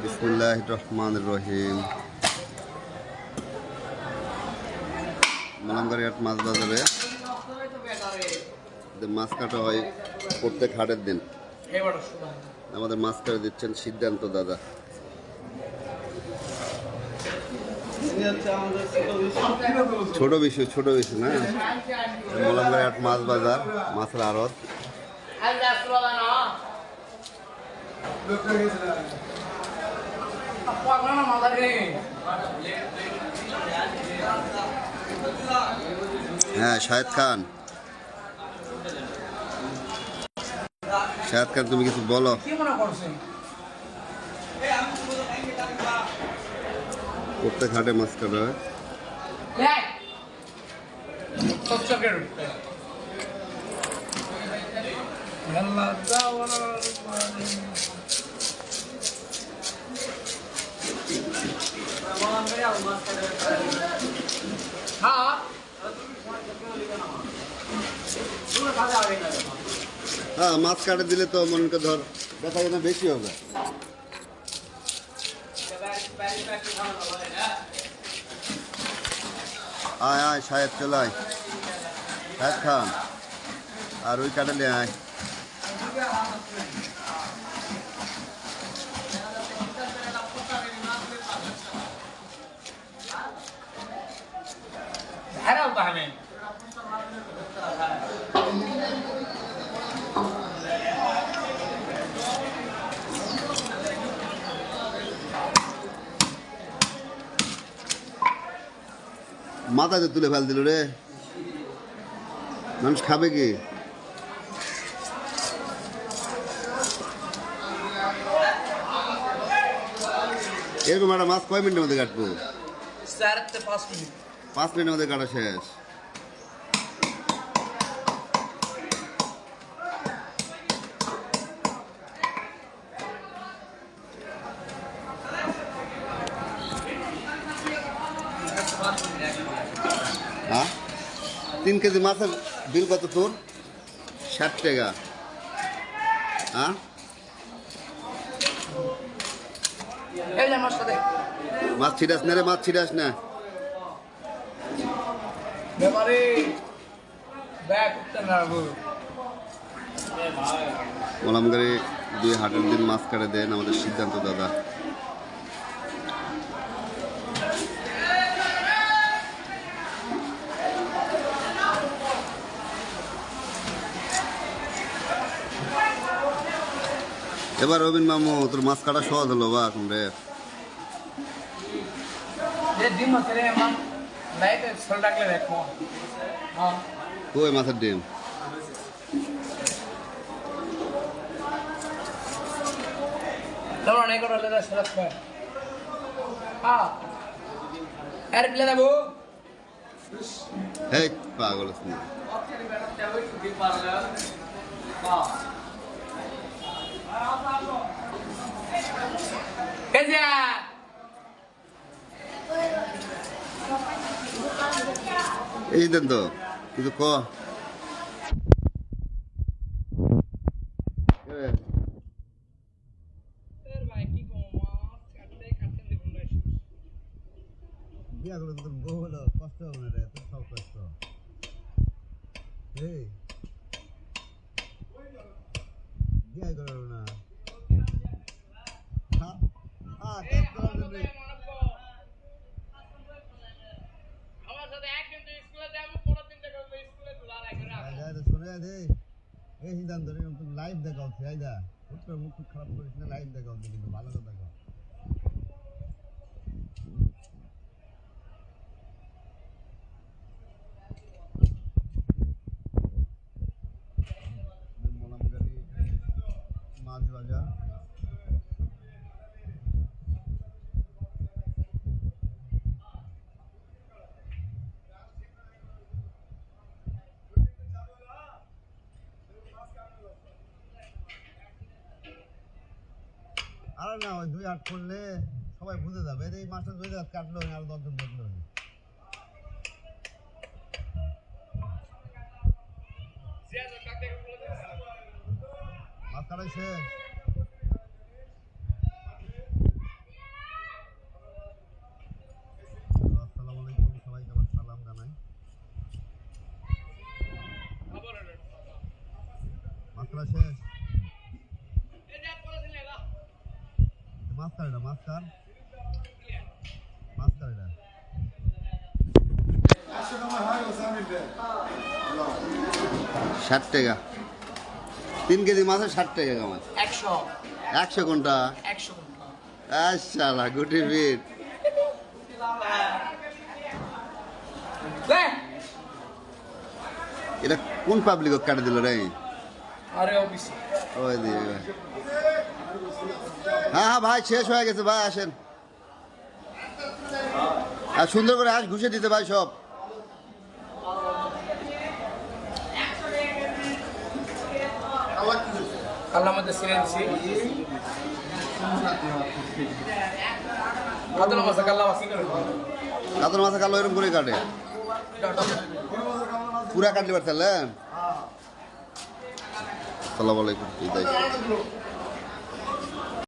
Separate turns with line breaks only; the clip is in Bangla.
বিসমিল্লাহির রহমানির রহিম। মালামবাড়িহাট মাছ বাজারে মাছ কাটা হয় প্রত্যেক হাটের দিন। আমাদের মাছ কাটা দিচ্ছেন সিদ্ধান্ত দাদা। ছোট বিষয় না, মালামবাড়িহাট মাছ বাজার, মাছের আড়ত। হ্যাঁ, শাহেদ খান, তুমি কিছু বলো। প্রত্যেক হাটে মাছ কাটা হয়। হ্যাঁ, মাছ কাটে দিলে তো মনে করে ধর দেখা যেন বেশি হবে। আয় আয় শাহেদ, চলে আয় শাহেদ খান, আর ওই কাটালে আয়। মাথাতে তুলে ফেল দিল রে, মানুষ খাবে কি? এরকম একটা মাছ কয় মিনিটের মধ্যে কাটবো? 5 মিনিটের মধ্যে কাটা শেষ। হ্যাঁ, 3 কেজি মাছের বিল কত তোর? 60 টাকা। হ্যাঁ, মাছ ছিটাস না রে, মাছ ছিটাস না। মালামবাড়ি 2 হাটের দিন মাছ কাটে দেন আমাদের সিদ্ধান্ত দাদা। এবার রবিন মামু, তোর মাছ কাটা সহজ হলো বা এখন রে? কই মাছের ডিম? এই পাগল না, এই দেন তো কিছু ক। কষ্ট হবে রে, সব কষ্ট। এই না এই সিদ্ধান্ত লাইভ দেখা হচ্ছে। মুখ খারাপ করিস না, লাইভ দেখা হচ্ছে কিন্তু ভালো কথা। মাছ বাজার আর না, ওই 2 হাট করলে সবাই বুঝে যাবে এই মাছটা 2 হাত কাটলো না, আর 10 জন দেখলো না। মাছ কাটাই শেষ। মাছ কার 60 টাকা 3 কেজি মাছের 60 টাকা কামাই 100 কোনটা
100
আশালা গুটি ফিট এটা কোন পাবলিক কাটে দিল রে
আরে অফিস
ওই দিয়ে হ্যাঁ ভাই শেষ হয়ে গেছে ভাই আসেন আর সুন্দর করে হাঁস ঘুষে দিতে ভাই সব
কাল্লা মধ্যে সিরেন্সি কাতলা মাছ কাল্লা মাছ
কাতল মাথা কালো এরকম করে কাটে পুরা কাটলে পারতেন আসসালামু আলাইকুম